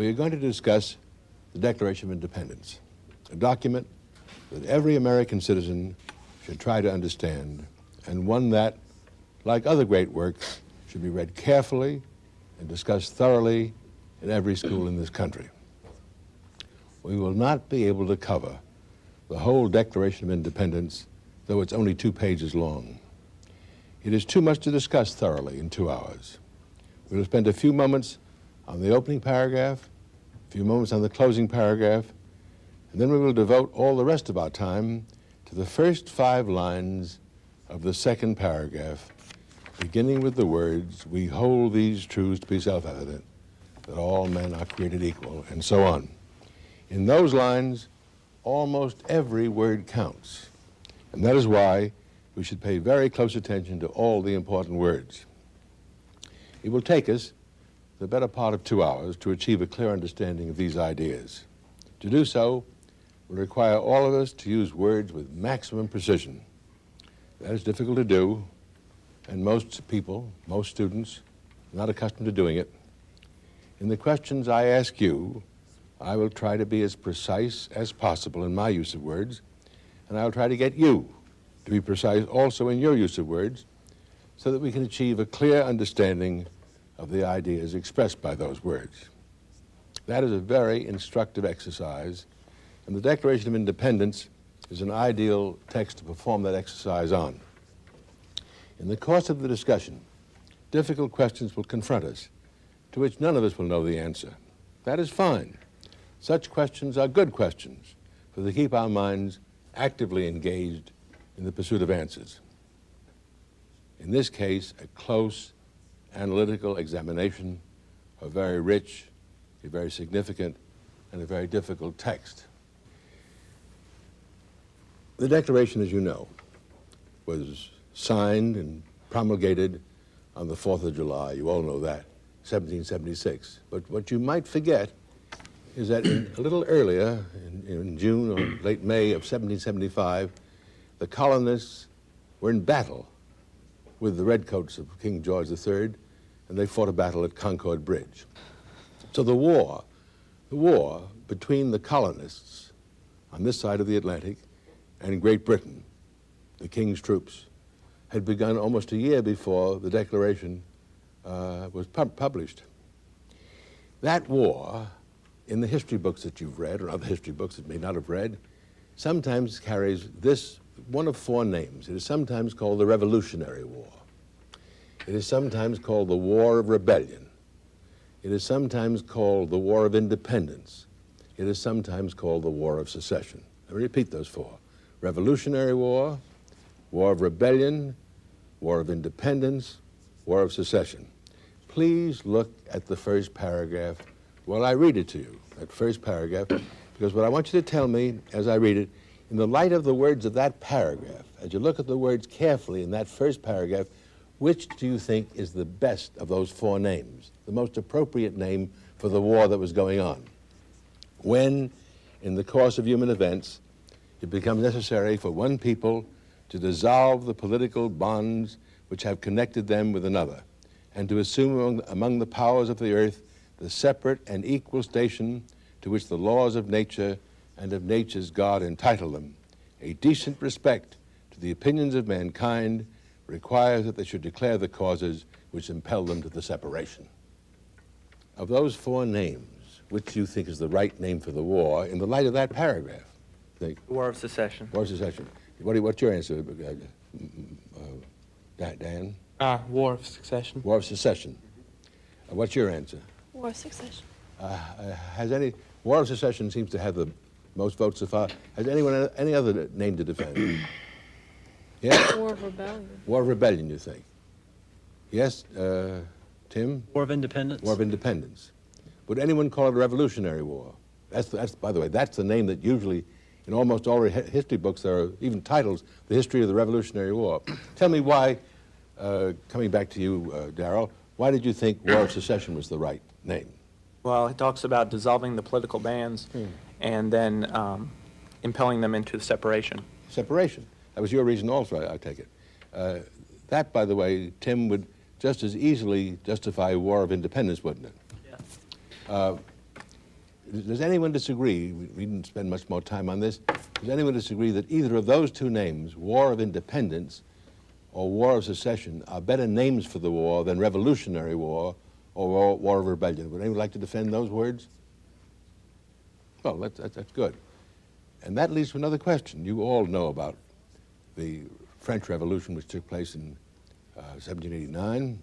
we are going to discuss the Declaration of Independence, a document that every American citizen should try to understand, and one that, like other great works, should be read carefully and discussed thoroughly in every school in this country. We will not be able to cover the whole Declaration of Independence, though it's only 2 pages long. It is too much to discuss thoroughly in 2 hours. We will spend a few moments on the opening paragraph, a few moments on the closing paragraph, and then we will devote all the rest of our time to the first 5 lines of the second paragraph, beginning with the words, "We hold these truths to be self-evident, that all men are created equal," and so on. In those lines, almost every word counts, and that is why we should pay very close attention to all the important words. It will take us the better part of 2 hours to achieve a clear understanding of these ideas. To do so will require all of us to use words with maximum precision. That is difficult to do, and most people, most students, are not accustomed to doing it. In the questions I ask you, I will try to be as precise as possible in my use of words, and I will try to get you to be precise also in your use of words, so that we can achieve a clear understanding of the ideas expressed by those words. That is a very instructive exercise, and the Declaration of Independence is an ideal text to perform that exercise on. In the course of the discussion, difficult questions will confront us, to which none of us will know the answer. That is fine. Such questions are good questions, for they keep our minds actively engaged in the pursuit of answers. In this case, a close analytical examination of a very rich, a very significant, and a very difficult text. The Declaration, as you know, was signed and promulgated on the 4th of July. You all know that, 1776. But what you might forget is that a little earlier, in June or late May of 1775, the colonists were in battle with the redcoats of King George III, and they fought a battle at Concord Bridge. So the war between the colonists on this side of the Atlantic and Great Britain, the King's troops, had begun almost a year before the Declaration was published. That war, in the history books that you've read, or other history books that you may not have read, sometimes carries this one of 4 names. It is sometimes called the Revolutionary War. It is sometimes called the War of Rebellion. It is sometimes called the War of Independence. It is sometimes called the War of Secession. I repeat those 4. Revolutionary War, War of Rebellion, War of Independence, War of Secession. Please look at the first paragraph while I read it to you, that first paragraph, because what I want you to tell me as I read it, in the light of the words of that paragraph, as you look at the words carefully in that first paragraph, which do you think is the best of those 4 names, the most appropriate name for the war that was going on? When, in the course of human events, it becomes necessary for one people to dissolve the political bonds which have connected them with another, and to assume among the powers of the earth the separate and equal station to which the laws of nature and of nature's God entitle them, a decent respect to the opinions of mankind requires that they should declare the causes which impel them to the separation. Of those 4 names, which do you think is the right name for the war in the light of that paragraph? War of Secession. War of Secession. What's your answer, Dan? War of Succession. War of Secession. What's your answer? War of Succession. War of Secession seems to have the most votes so far. Has anyone any other name to defend? Yes? War of Rebellion. War of Rebellion, you think? Yes, Tim? War of Independence. War of Independence. Would anyone call it a Revolutionary War? That's by the way, that's the name that usually, in almost all history books, there are even titles, The History of the Revolutionary War. Tell me why, coming back to you, Darrell, why did you think War of Secession was the right name? Well, it talks about dissolving the political bands and then impelling them into separation. Separation. That was your reason also, I take it. That, by the way, Tim, would just as easily justify War of Independence, wouldn't it? Yeah. Does anyone disagree, we didn't spend much more time on this, does anyone disagree that either of those two names, War of Independence or War of Secession, are better names for the war than Revolutionary War or War of Rebellion? Would anyone like to defend those words? Well, that's good. And that leads to another question. You all know about the French Revolution, which took place in 1789.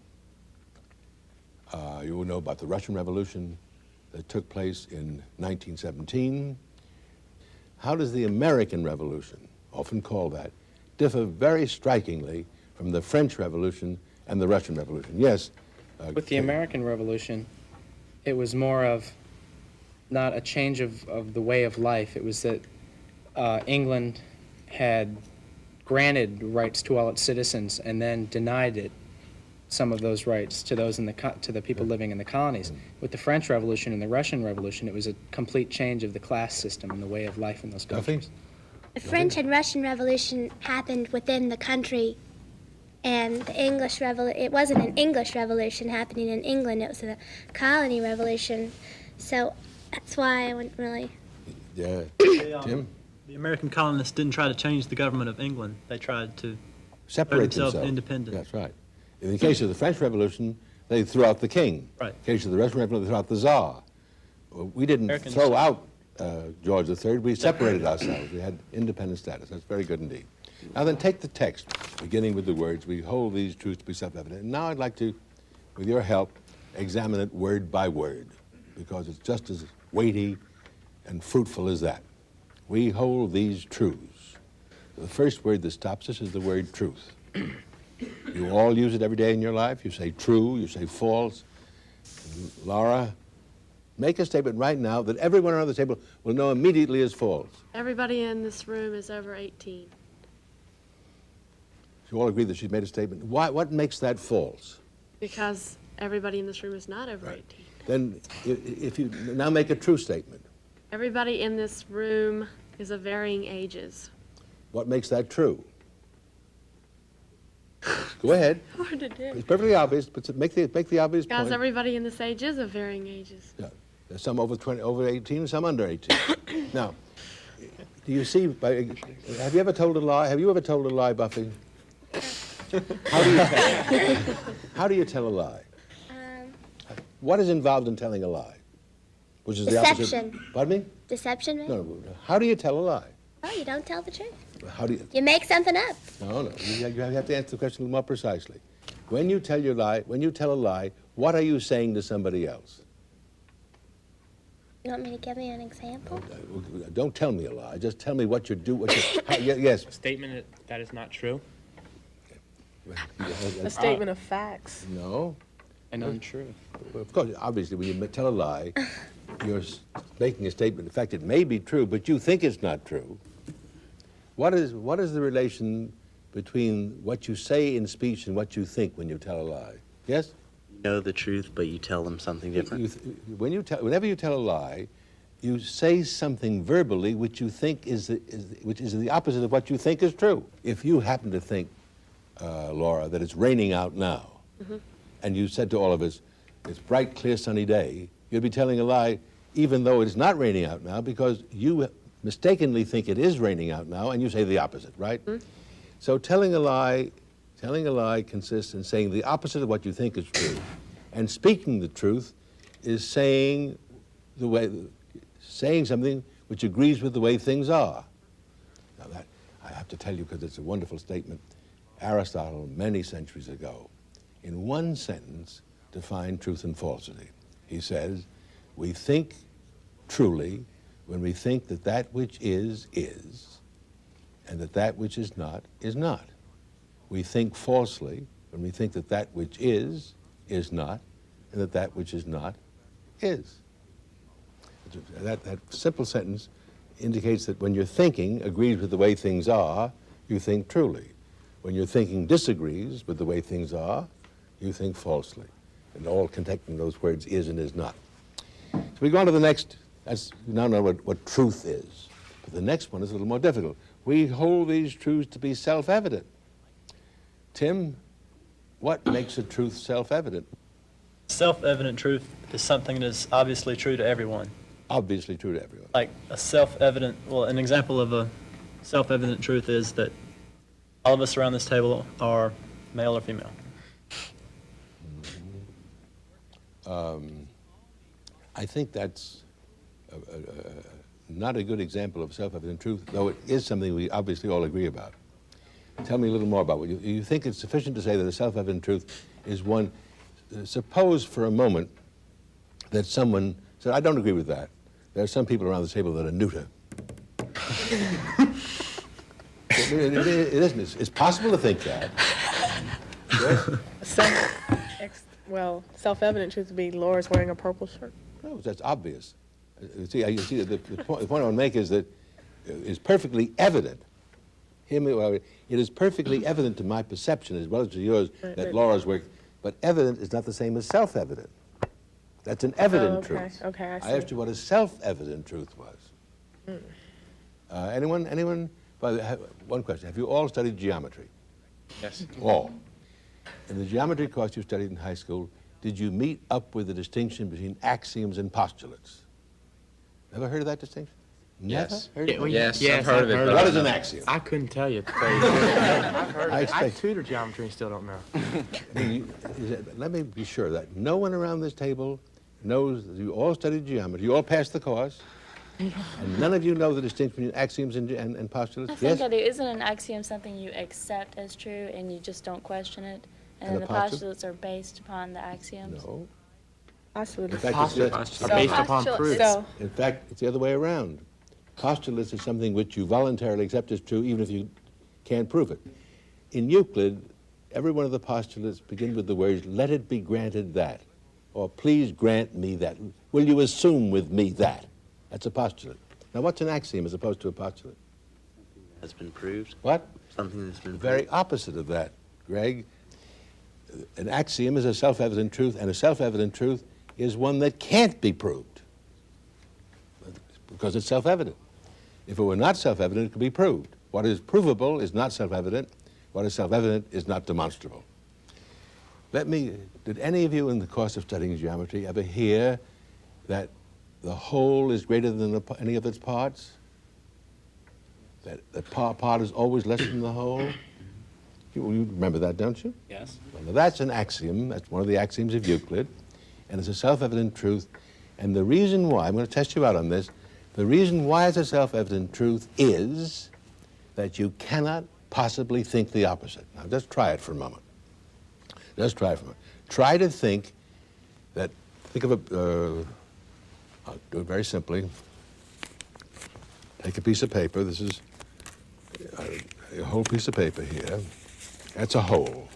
You will know about the Russian Revolution that took place in 1917. How does the American Revolution, often called that, differ very strikingly from the French Revolution and the Russian Revolution? Yes? With the American Revolution, it was more of not a change of the way of life. It was that England had granted rights to all its citizens and then denied it some of those rights to those to the people living in the colonies. With the French Revolution and the Russian Revolution, it was a complete change of the class system and the way of life in those countries. The French and Russian Revolution happened within the country, and the English Revolution, it wasn't an English Revolution happening in England, it was a colony revolution. So that's why I wouldn't really... Yeah. Tim? The American colonists didn't try to change the government of England. They tried to Separate themselves themselves. independent. That's right. In the case of the French Revolution, they threw out the king. Right. In the case of the Russian Revolution, they threw out the Tsar. We didn't Americans- throw out George III. We separated ourselves. We had independent status. That's very good indeed. Now then, take the text, beginning with the words, we hold these truths to be self-evident. And now I'd like to, with your help, examine it word by word, because it's just as weighty and fruitful as that. We hold these truths. The first word that stops us is the word truth. You all use it every day in your life. You say true, you say false. Laura, make a statement right now that everyone around the table will know immediately is false. Everybody in this room is over 18. You all agree that she's made a statement. Why, what makes that false? Because everybody in this room is not over 18. Then if you now make a true statement, Everybody in this room is of varying ages. what makes that true? Go ahead. Hard to do. It's perfectly obvious, but make the obvious Because point. everybody in this age is of varying ages. Yeah. There's some over 18 and some under 18. Now, do you see, have you ever told a lie? Have you ever told a lie, Buffy? How do you tell a lie? What is involved in telling a lie? Which is the opposite. Deception. Pardon me? Deception, maybe? No. How do you tell a lie? Oh, you don't tell the truth. How do you? You make something up. No. You have to answer the question a little more precisely. When you tell a lie, what are you saying to somebody else? You want me to give you an example? Don't tell me a lie. Just tell me what you do. Yes. A statement that is not true A statement of facts. No. and untrue. Of course, obviously, when you tell a lie, you're making a statement. In fact, it may be true, but you think it's not true. What is the relation between what you say in speech and what you think when you tell a lie? Yes? You know the truth, but you tell them something different. Whenever you tell a lie, you say something verbally which you think which is the opposite of what you think is true. If you happen to think, Laura, that it's raining out now, and you said to all of us, it's a bright, clear, sunny day, you'd be telling a lie even though it's not raining out now, because you mistakenly think it is raining out now, and you say the opposite, right? So telling a lie consists in saying the opposite of what you think is true, and speaking the truth is saying something which agrees with the way things are. Now that, I have to tell you because it's a wonderful statement, Aristotle, many centuries ago, in one sentence, defined truth and falsity. He says, we think truly when we think that that which is, and that that which is not, is not. We think falsely when we think that that which is not, and that that which is not, is. That simple sentence indicates that when your thinking agrees with the way things are, you think truly. When your thinking disagrees with the way things are, you think falsely. And all containing those words is and is not. So we go on to the next. We now know what truth is. But the next one is a little more difficult. We hold these truths to be self-evident. Tim, what makes a truth self-evident? Self-evident truth is something that is obviously true to everyone. obviously true to everyone. Like a self-evident, well, an example of a self-evident truth is that all of us around this table are male or female. I think that's not a good example of self-evident truth, though it is something we obviously all agree about. Tell me a little more about what you think it's sufficient to say that a self-evident truth is one. Suppose for a moment that someone said, I don't agree with that. There are some people around the table that are neuter. it isn't. It's possible to think that. Yes? Self-evident truth would be Laura's wearing a purple shirt. No, that's obvious. You see, the point I want to make is that it's perfectly evident. It is perfectly evident to my perception as well as to yours that Laura's work, but evident is not the same as self-evident. That's an evident truth. Okay, I see. I asked you what a self-evident truth was. Anyone? One question. Have you all studied geometry? Yes. All. In the geometry course you studied in high school, did you meet up with the distinction between axioms and postulates? Ever heard of that distinction? Yes. Never heard of it? Yes, I've heard of it. but What I is don't an know. axiom? I couldn't tell you. I've heard I of it. I expect- tutor geometry and still don't know. Let me be sure that no one around this table knows that you all studied geometry, you all passed the course, and none of you know the distinction between axioms and postulates? I think Yes? I do. Isn't an axiom something you accept as true and you just don't question it? And And then a the postulate? postulates are based upon the axioms? No. Postulates. In fact, Postulates are based upon proof. in fact, it's the other way around. Postulates is something which you voluntarily accept as true even if you can't prove it. In Euclid, every one of the postulates begin with the words, let it be granted that, or please grant me that. Will you assume with me that? That's a postulate. Now, what's an axiom as opposed to a postulate? Has been proved. What? Something that's been The very proved. opposite of that, Greg. An axiom is a self-evident truth, and a self-evident truth is one that can't be proved because it's self-evident. If it were not self-evident, it could be proved. What is provable is not self-evident. What is self-evident is not demonstrable. Did any of you in the course of studying geometry ever hear that the whole is greater than any of its parts? That the part is always less than the whole? You remember that, don't you? Yes. Well, now that's an axiom. That's one of the axioms of Euclid. And it's a self-evident truth. And the reason why, I'm going to test you out on this, the reason why it's a self-evident truth is that you cannot possibly think the opposite. Now, just try it for a moment. Just try it for a moment. Try to think that, think of I'll do it very simply. Take a piece of paper. This is a whole piece of paper here. That's a whole.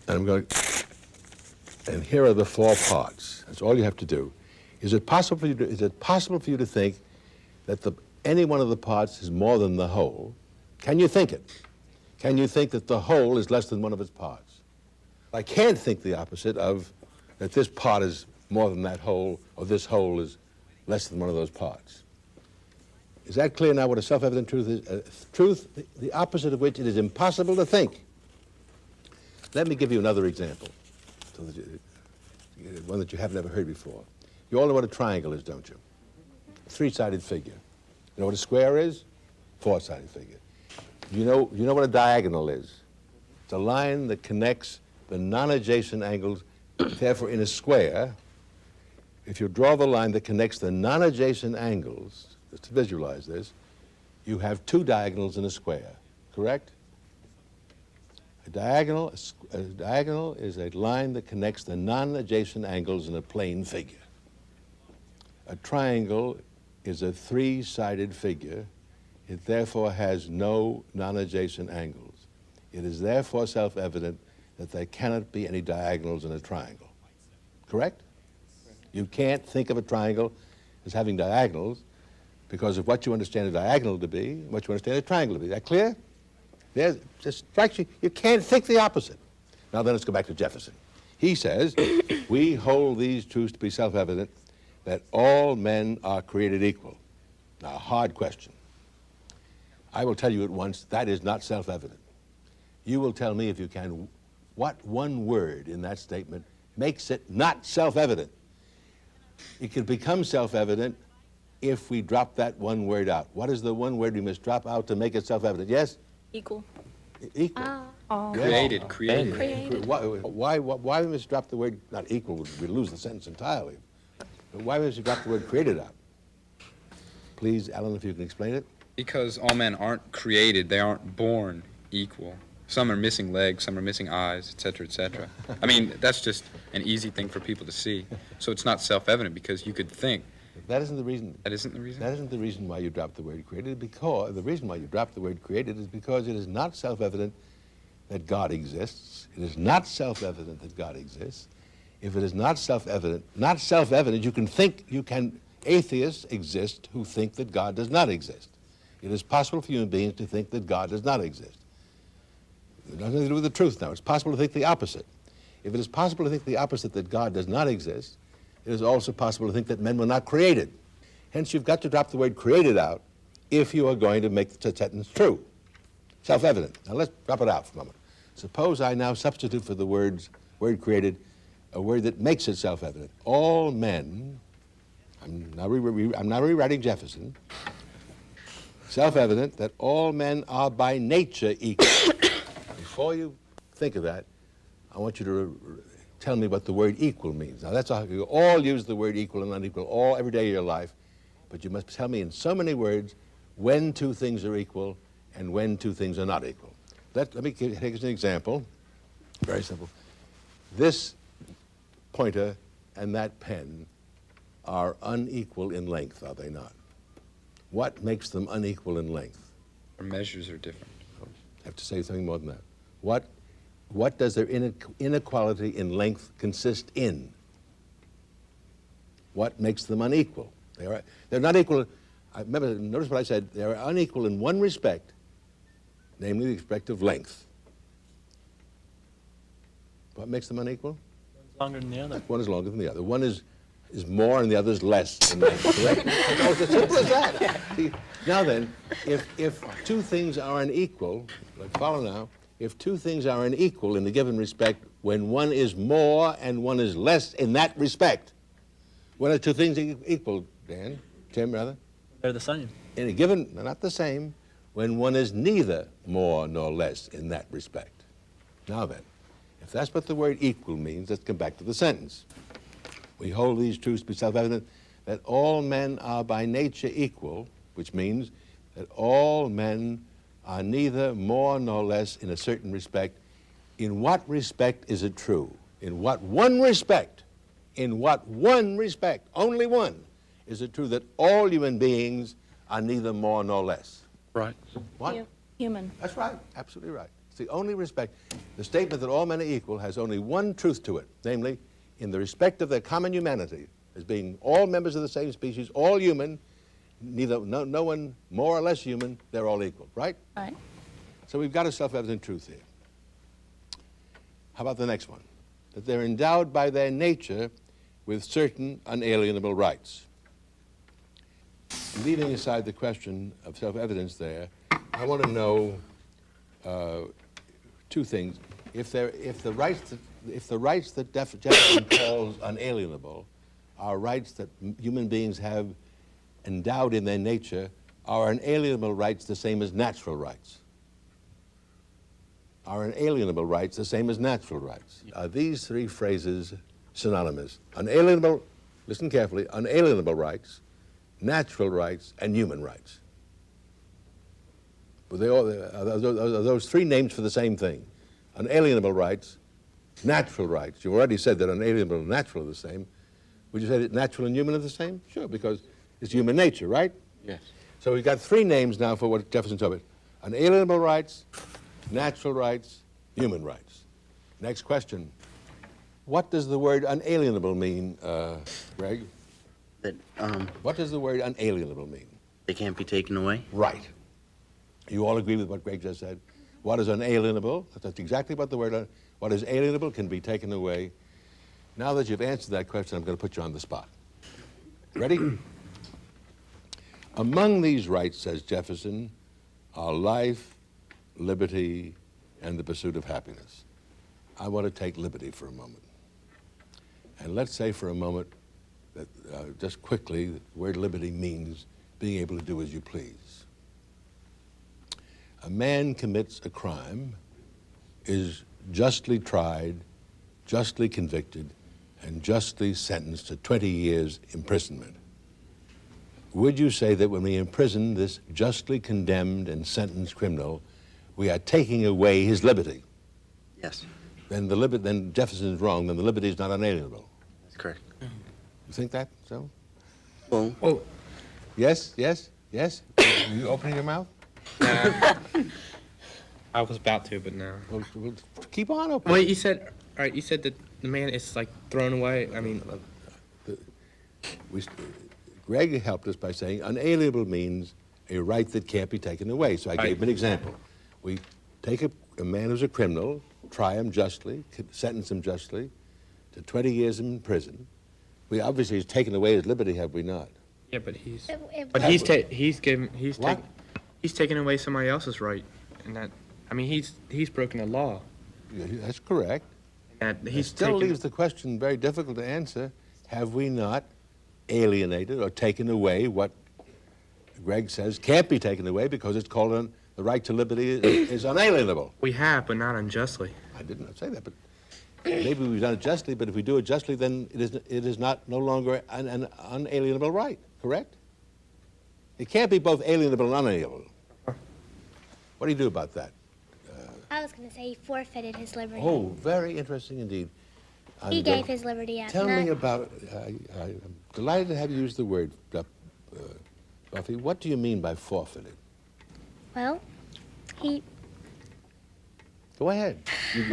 And here are the four parts. That's all you have to do. Is it possible for you to think that any one of the parts is more than the whole? Can you think it? Can you think that the whole is less than one of its parts? I can't think the opposite of that this part is more than that whole, or this whole is less than one of those parts. Is that clear now what a self-evident truth is? Truth, the opposite of which it is impossible to think. Let me give you another example, so that one that you haven't ever heard before. You all know what a triangle is, don't you? A three-sided figure. You know what a square is? Four-sided figure. You know what a diagonal is? It's a line that connects the non-adjacent angles. Therefore, in a square, if you draw the line that connects the non-adjacent angles, just to visualize this, you have two diagonals in a square, correct? A diagonal is a line that connects the non-adjacent angles in a plane figure. A triangle is a three-sided figure. It therefore has no non-adjacent angles. It is therefore self-evident that there cannot be any diagonals in a triangle. Correct? You can't think of a triangle as having diagonals because of what you understand a diagonal to be and what you understand a triangle to be. Is that clear? It just strikes you. You can't think the opposite. Now then, let's go back to Jefferson. He says, we hold these truths to be self-evident, that all men are created equal. Now, a hard question. I will tell you at once, that is not self-evident. You will tell me, if you can, what one word in that statement makes it not self-evident. It can become self-evident if we drop that one word out. What is the one word we must drop out to make it self-evident? Yes? Equal. Equal. Created. Why we must drop the word, not equal, we lose the sentence entirely. But why must we drop the word created out? Please, Alan, if you can explain it. Because all men aren't created, they aren't born equal. Some are missing legs, some are missing eyes, etc., etc. I mean, that's just an easy thing for people to see. So it's not self-evident because you could think. That isn't the reason. That isn't the reason? That isn't the reason why you drop the word created. Because the reason why you drop the word created is because it is not self-evident that God exists. It is not self-evident that God exists. If it is not self-evident, you can think, atheists exist who think that God does not exist. It is possible for human beings to think that God does not exist. It has nothing to do with the truth now. It's possible to think the opposite. If it is possible to think the opposite, that God does not exist, it is also possible to think that men were not created. Hence, you've got to drop the word created out if you are going to make the sentence true. Self-evident. Now let's drop it out for a moment. Suppose I now substitute for the word created a word that makes it self-evident. All men, I'm now rewriting Jefferson, self-evident that all men are by nature equal. Before you think of that, I want you to tell me what the word equal means. Now that's you all use the word equal and unequal every day of your life, but you must tell me in so many words when two things are equal and when two things are not equal. Let me take as an example, very simple. This pointer and that pen are unequal in length, are they not? What makes them unequal in length? Our measures are different. I have to say something more than that. What does their inequality in length consist in? What makes them unequal? They're not equal. Notice what I said. They're unequal in one respect, namely the respect of length. What makes them unequal? One's longer than the other. One is longer than the other. One is more and the other is less in length, correct? It's as simple as that. See, now then, if two things are unequal, follow now, if two things are unequal in a given respect, when one is more and one is less in that respect, when are two things equal, Dan? Tim, rather? They're the same. In a given, not the same, when one is neither more nor less in that respect. Now then, if that's what the word equal means, let's come back to the sentence. We hold these truths to be self-evident, that all men are by nature equal, which means that all men are neither more nor less in a certain respect. In what respect is it true? In what one respect? In what one respect, only one, is it true that all human beings are neither more nor less? Right. What? Human. That's right, absolutely right. It's the only respect. The statement that all men are equal has only one truth to it, namely, in the respect of their common humanity, as being all members of the same species, all human, no one more or less human, they're all equal, right? Right. So we've got a self-evident truth here. How about the next one? That they're endowed by their nature with certain unalienable rights. Leaving aside the question of self-evidence there, I want to know two things. If the rights that Jefferson calls unalienable are rights that human beings have endowed in their nature, are unalienable rights the same as natural rights? Are unalienable rights the same as natural rights? Are these three phrases synonymous? Unalienable, listen carefully, unalienable rights, natural rights, and human rights. But are those three names for the same thing? Unalienable rights, natural rights. You've already said that unalienable and natural are the same. Would you say that natural and human are the same? Sure, because it's human nature, right? Yes. So we've got three names now for what Jefferson told us. Unalienable rights, natural rights, human rights. Next question. What does the word unalienable mean, Greg? That What does the word unalienable mean? they can't be taken away? Right. You all agree with what Greg just said? What is unalienable? That's exactly what the word, what is alienable can be taken away. Now that you've answered that question, I'm going to put you on the spot. Ready? Among these rights, says Jefferson, are life, liberty, and the pursuit of happiness. I want to take liberty for a moment. And let's say for a moment that, just quickly, the word liberty means being able to do as you please. A man commits a crime, is justly tried, justly convicted, and justly sentenced to 20 years imprisonment. Would you say that when we imprison this justly condemned and sentenced criminal, we are taking away his liberty? Yes, Then Jefferson is wrong, then the liberty is not unalienable. that's correct. You think that so? Well, Yes, yes, yes? You opening your mouth? I was about to, but no. Well, keep on opening. Wait, you said, all right, you said that the man is like thrown away. I mean, Greg helped us by saying unalienable means a right that can't be taken away. So I gave him an example. We take a man who's a criminal, try him justly, sentence him justly to 20 years in prison. We obviously he's taken away his liberty, have we not? yeah, but he's What? taken away somebody else's right, and that, I mean, he's broken the law. Yeah, that's correct. And It he's still taken, leaves the question very difficult to answer. Have we not alienated or taken away what Greg says can't be taken away because it's called the right to liberty is unalienable? we have, but not unjustly. I did not say that, but maybe we've done it justly, but if we do it justly, then it is no longer an unalienable right, correct? It can't be both alienable and unalienable. What do you do about that? I was going to say he forfeited his liberty. Oh, very interesting indeed. He gave his liberty up. Tell not- me about, I'm delighted to have you use the word, Buffy. What do you mean by forfeited? Well, he. Go ahead.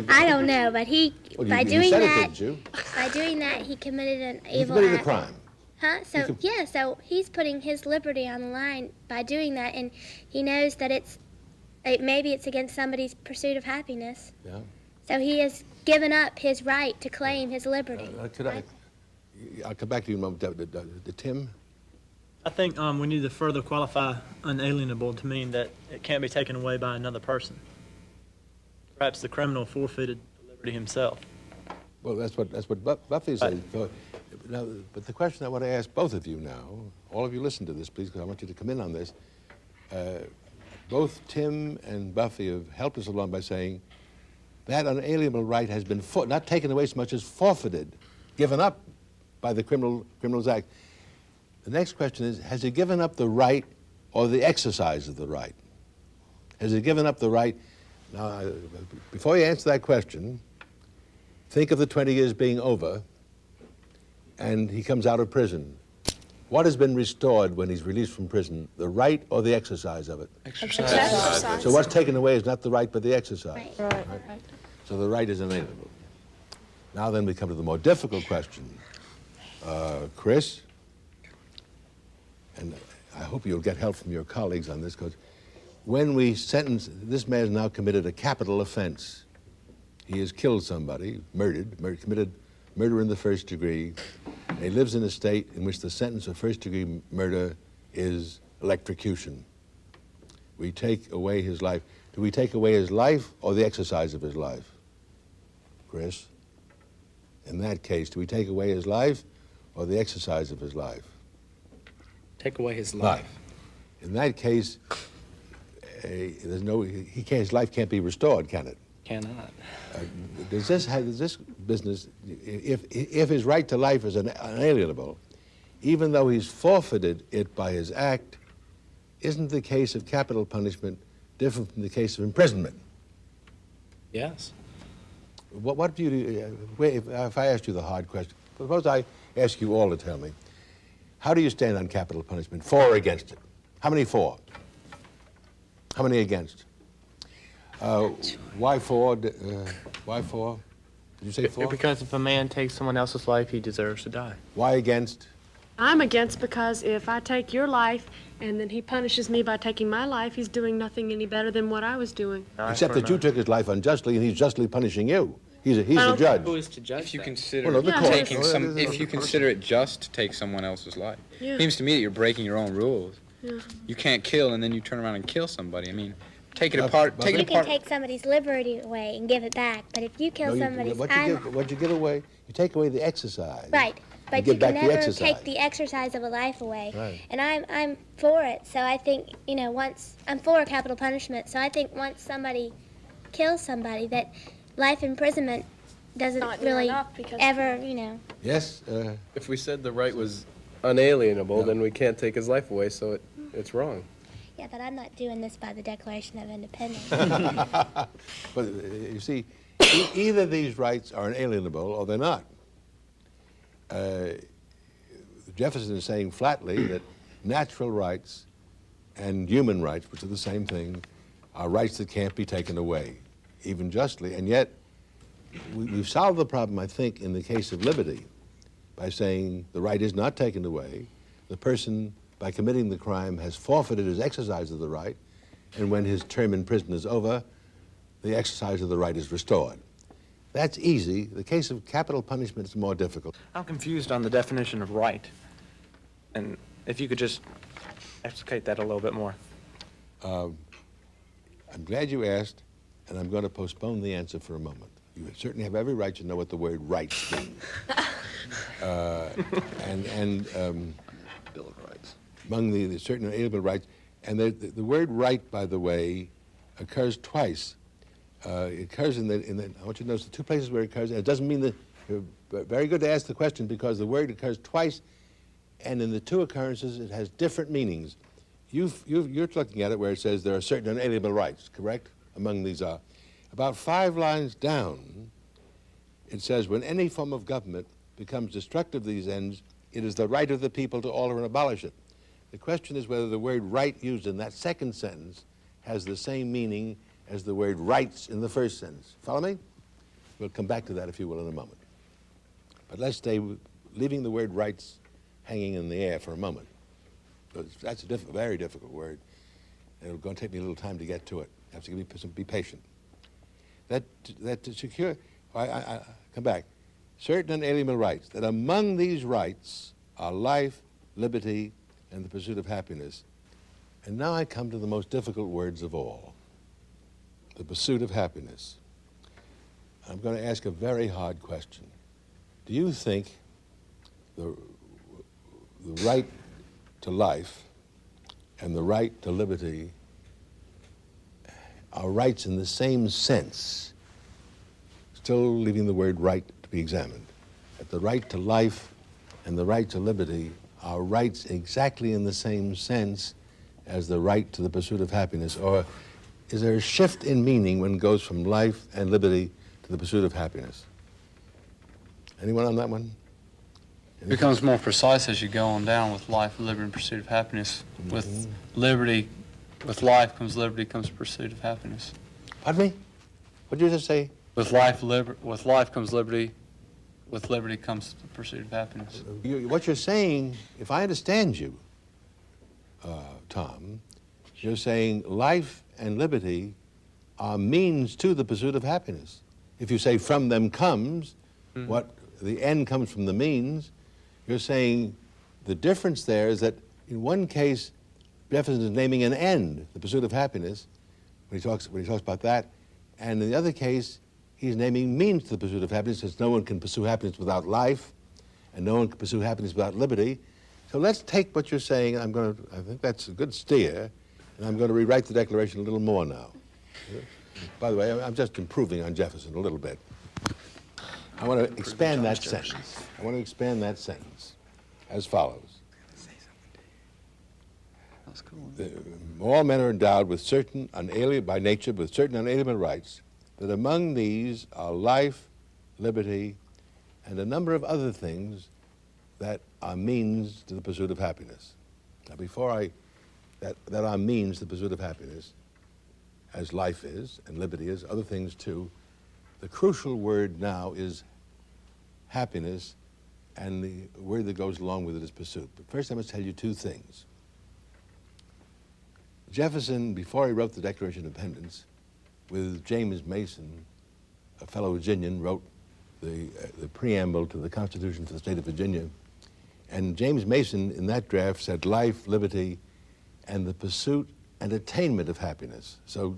I don't know, but he Well, by you doing said that. it, didn't you? By doing that, he committed an You evil committed a act. crime. Huh? So yeah, so he's putting his liberty on the line by doing that, and he knows that maybe it's against somebody's pursuit of happiness. Yeah. So he has given up his right to claim his liberty. I'll come back to you in a moment. Tim? I think we need to further qualify unalienable to mean that it can't be taken away by another person. Perhaps the criminal forfeited the liberty himself. Well, that's what Buffy said. So, now, but the question I want to ask both of you now, all of you listen to this, please, because I want you to come in on this. Both Tim and Buffy have helped us along by saying that unalienable right has been not taken away so much as forfeited, given up by the Criminals Act. The next question is, has he given up the right or the exercise of the right? Has he given up the right? Now, before you answer that question, think of the 20 years being over, and he comes out of prison. What has been restored when he's released from prison, the right or the exercise of it? Exercise. So what's taken away is not the right, but the exercise. Right. So the right is inalienable. Now then we come to the more difficult question. Chris, and I hope you'll get help from your colleagues on this, because when we sentence, this man has now committed a capital offense. He has killed somebody, committed murder in the first degree. And he lives in a state in which the sentence of first-degree murder is electrocution. We take away his life. Do we take away his life or the exercise of his life? Chris? In that case, do we take away his life or the exercise of his life? Take away his life. In that case, his life can't be restored, can it? Cannot. Does this business, if his right to life is unalienable, even though he's forfeited it by his act, isn't the case of capital punishment different from the case of imprisonment? Yes. What do you, if I asked you the hard question, suppose I ask you all to tell me, how do you stand on capital punishment, for or against it? How many for? How many against? Why for? Why for? Did you say for? Because if a man takes someone else's life, he deserves to die. Why against? I'm against because if I take your life and then he punishes me by taking my life, he's doing nothing any better than what I was doing. Except that you took his life unjustly, and he's justly punishing you. He's the judge. Who is to judge If you that? consider Well, no, the court. taking Well, some, that is if you a person. consider it just to take someone else's life, Yeah. seems to me that you're breaking your own rules. Yeah. You can't kill and then you turn around and kill somebody. I mean, take it But- apart. but- Take You it can apart. take somebody's liberty away and give it back, but if you kill somebody's, what you get away, you take away the exercise. right. But get you back can the never exercise. take the exercise of a life away. Right. And I'm for it. So I think, once I'm for capital punishment. So I think once somebody kills somebody, that life imprisonment doesn't Not near really enough because- ever, Yes? If we said the right was unalienable, then we can't take his life away, so it's wrong. Yeah, but I'm not doing this by the Declaration of Independence. But you see, either these rights are inalienable or they're not. Jefferson is saying flatly that natural rights and human rights, which are the same thing, are rights that can't be taken away, even justly. And yet, we've solved the problem, I think, in the case of liberty by saying the right is not taken away. The person, by committing the crime, has forfeited his exercise of the right, and when his term in prison is over, the exercise of the right is restored. That's easy. The case of capital punishment is more difficult. I'm confused on the definition of right. And if you could just explicate that a little bit more. I'm glad you asked, and I'm going to postpone the answer for a moment. You certainly have every right to know what the word rights means. Bill of Rights. Among the certain inalienable rights, and the word right, by the way, occurs twice. It occurs in the, I want you to notice the two places where it occurs, and it doesn't mean that, very good to ask the question, because the word occurs twice, and in the two occurrences it has different meanings. You're looking at it where it says there are certain unalienable rights, correct? Among these are. About 5 lines down, it says, when any form of government becomes destructive of these ends, it is the right of the people to alter and abolish it. The question is whether the word right used in that second sentence has the same meaning as the word rights in the first sentence. Follow me? We'll come back to that, if you will, in a moment. But let's stay leaving the word rights hanging in the air for a moment. That's a very difficult word. And it's going to take me a little time to get to it. I have to be patient. That to secure, I come back. Certain unalienable rights, that among these rights are life, liberty, and the pursuit of happiness. And now I come to the most difficult words of all, the pursuit of happiness. I'm going to ask a very hard question. Do you think the right to life and the right to liberty are rights in the same sense, still leaving the word right to be examined? That the right to life and the right to liberty are rights exactly in the same sense as the right to the pursuit of happiness? Or is there a shift in meaning when it goes from life and liberty to the pursuit of happiness? Anyone on that one? It becomes more precise as you go on down with life, liberty, and pursuit of happiness. With liberty, with life comes liberty, comes pursuit of happiness. Pardon me? What did you just say? With life comes liberty. With liberty comes the pursuit of happiness. What you're saying, if I understand you, Tom, you're saying life and liberty are means to the pursuit of happiness. If you say from them comes, what the end comes from the means, you're saying the difference there is that in one case, Jefferson is naming an end, the pursuit of happiness, when he talks about that, and in the other case, he's naming means to the pursuit of happiness, since no one can pursue happiness without life, and no one can pursue happiness without liberty. So let's take what you're saying, and I think that's a good steer, and I'm going to rewrite the Declaration a little more now. By the way, I'm just improving on Jefferson a little bit. I want to expand that sentence. I want to expand that sentence as follows. All men are endowed with certain by nature, with certain unalienable rights, that among these are life, liberty, and a number of other things that are means to the pursuit of happiness. Now, that are means to the pursuit of happiness, as life is and liberty is, other things too. The crucial word now is happiness, and the word that goes along with it is pursuit. But first I must tell you two things. Jefferson, before he wrote the Declaration of Independence, with James Mason, a fellow Virginian, wrote the preamble to the Constitution for the state of Virginia. And James Mason, in that draft, said life, liberty, and the pursuit and attainment of happiness. So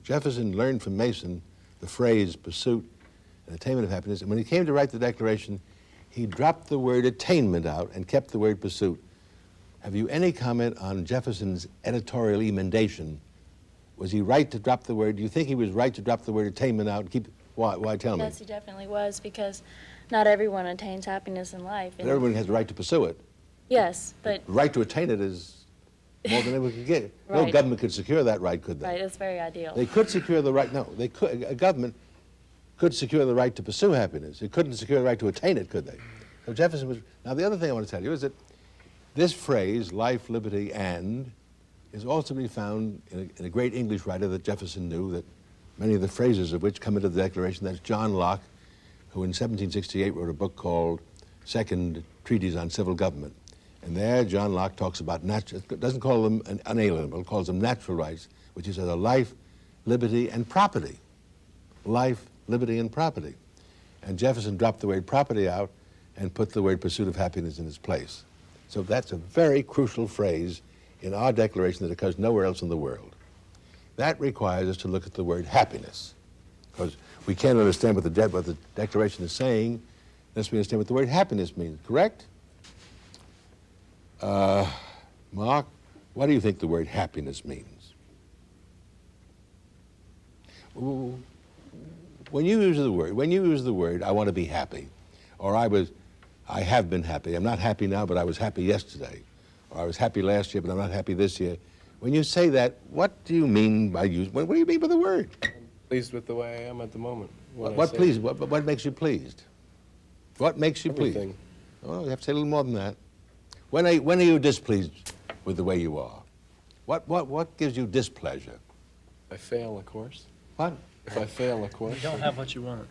Jefferson learned from Mason the phrase pursuit and attainment of happiness. And when he came to write the Declaration, he dropped the word attainment out and kept the word pursuit. Have you any comment on Jefferson's editorial emendation? Was he right to drop the word? Do you think he was right to drop the word attainment out and keep? Why? Tell me. Yes, he definitely was, because not everyone attains happiness in life. But everyone has the right to pursue it. Yes, but The right to attain it is more than anyone can get. No Right. government could secure that right, could they? right, it's very ideal. They could secure the right. No, they could. A government could secure the right to pursue happiness. It couldn't secure the right to attain it, could they? So Jefferson was. Now, the other thing I want to tell you is that this phrase, life, liberty, and, is also to be found in a great English writer that Jefferson knew, that many of the phrases of which come into the Declaration. That's John Locke, who in 1768 wrote a book called Second Treatise on Civil Government. And there, John Locke talks about doesn't call them unalienable, calls them natural rights, which he says are life, liberty, and property. Life, liberty, and property. And Jefferson dropped the word property out and put the word pursuit of happiness in its place. So that's a very crucial phrase in our Declaration that occurs nowhere else in the world. That requires us to look at the word happiness, because we can't understand what the Declaration is saying unless we understand what the word happiness means, correct? Mark, what do you think the word happiness means? When you use the word, I want to be happy, or I have been happy. I'm not happy now, but I was happy yesterday, or I was happy last year, but I'm not happy this year. When you say that, what do you mean by what do you mean by the word? Pleased with the way I am at the moment. What makes you pleased? What makes you Everything. pleased? Oh, you have to say a little more than that. When are you displeased with the way you are? What gives you displeasure? If I fail, of course. What? If I fail, of course. You don't have what you want.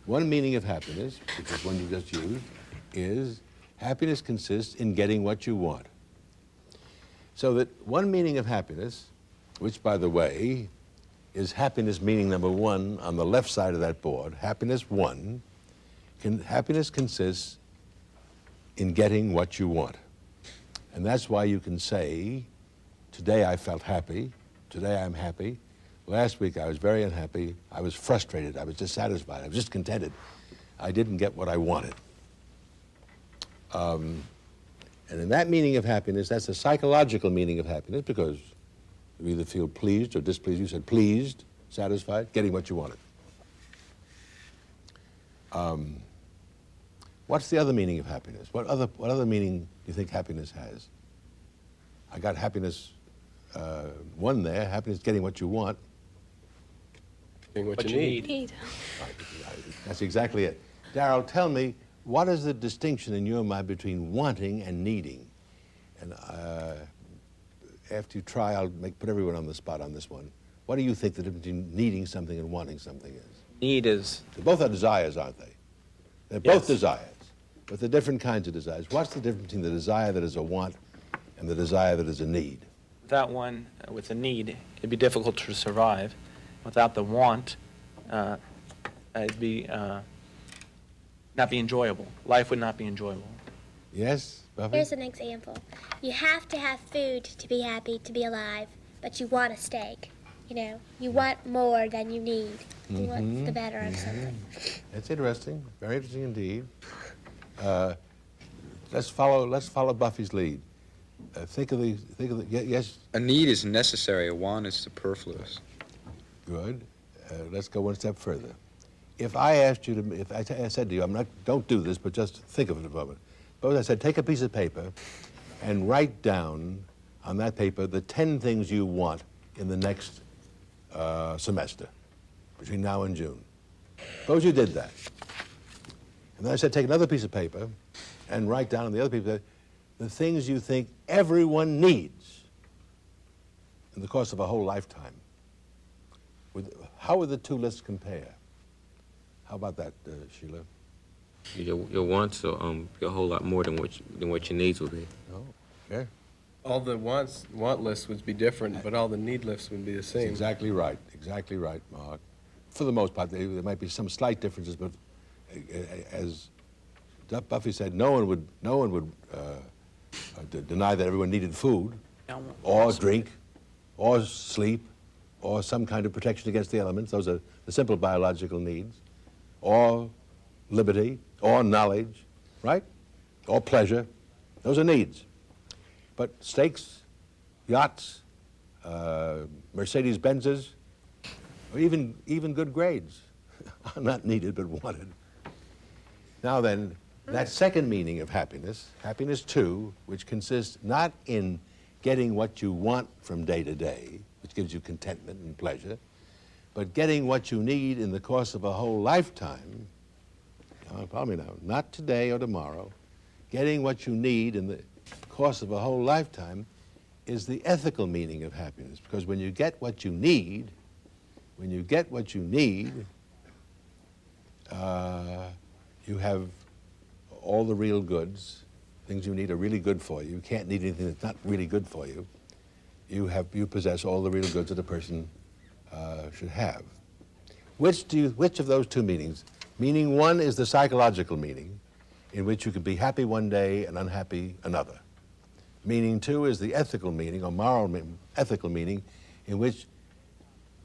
One meaning of happiness, which is one you just used, is happiness consists in getting what you want. So that one meaning of happiness, which, by the way, is happiness meaning number one on the left side of that board, happiness one, happiness consists in getting what you want. And that's why you can say, today I felt happy, today I'm happy, last week I was very unhappy, I was frustrated, I was dissatisfied, I was discontented, I didn't get what I wanted. And in that meaning of happiness, that's a psychological meaning of happiness, because you either feel pleased or displeased. You said pleased, satisfied, getting what you wanted. What's the other meaning of happiness? What other meaning do you think happiness has? I got happiness one there, happiness getting what you want. Getting what you need. That's exactly it. Darrell, tell me, what is the distinction in your mind between wanting and needing? And after you try, I'll put everyone on the spot on this one. What do you think the difference between needing something and wanting something is? Need is, They both are desires, aren't they? They're Yes. both desires, but they're different kinds of desires. What's the difference between the desire that is a want and the desire that is a need? without one, with a need, it'd be difficult to survive. Without the want, it'd be not be enjoyable. Life would not be enjoyable. Yes, Buffy? Here's an example. You have to have food to be happy, to be alive, but you want a steak. You know, you want more than you need. You want the better of something. That's interesting. Very interesting indeed. Let's follow Buffy's lead. Think of the. Yes. A need is necessary. A want is superfluous. Good. Let's go one step further. If I asked you to, if I said to you, don't do this, but just think of it a moment. Suppose I said, take a piece of paper and write down on that paper the 10 things you want in the next semester, between now and June. Suppose you did that. And then I said, take another piece of paper and write down on the other piece of paper the things you think everyone needs in the course of a whole lifetime. How would the two lists compare? How about that, Sheila? Your wants are a whole lot more than what your needs would be. Oh, okay. All the want lists would be different, but all the need lists would be the same. That's exactly right. Exactly right, Mark. For the most part, there might be some slight differences, but as Buffy said, no one would deny that everyone needed food, or drink, or sleep, or some kind of protection against the elements. Those are the simple biological needs, or liberty, or knowledge. right? Or pleasure. Those are needs. But steaks, yachts, Mercedes-Benzes, or even good grades are not needed but wanted. Now then, that second meaning of happiness, happiness two, which consists not in getting what you want from day to day, which gives you contentment and pleasure, but getting what you need in the course of a whole lifetime, probably now, not today or tomorrow, getting what you need in the course of a whole lifetime is the ethical meaning of happiness. Because when you get what you need, you have all the real goods. Things you need are really good for you. You can't need anything that's not really good for you. You possess all the real goods that a person should have. Which of those two meanings? Meaning one is the psychological meaning, in which you could be happy one day and unhappy another. Meaning two is the ethical meaning, or moral ethical meaning, in which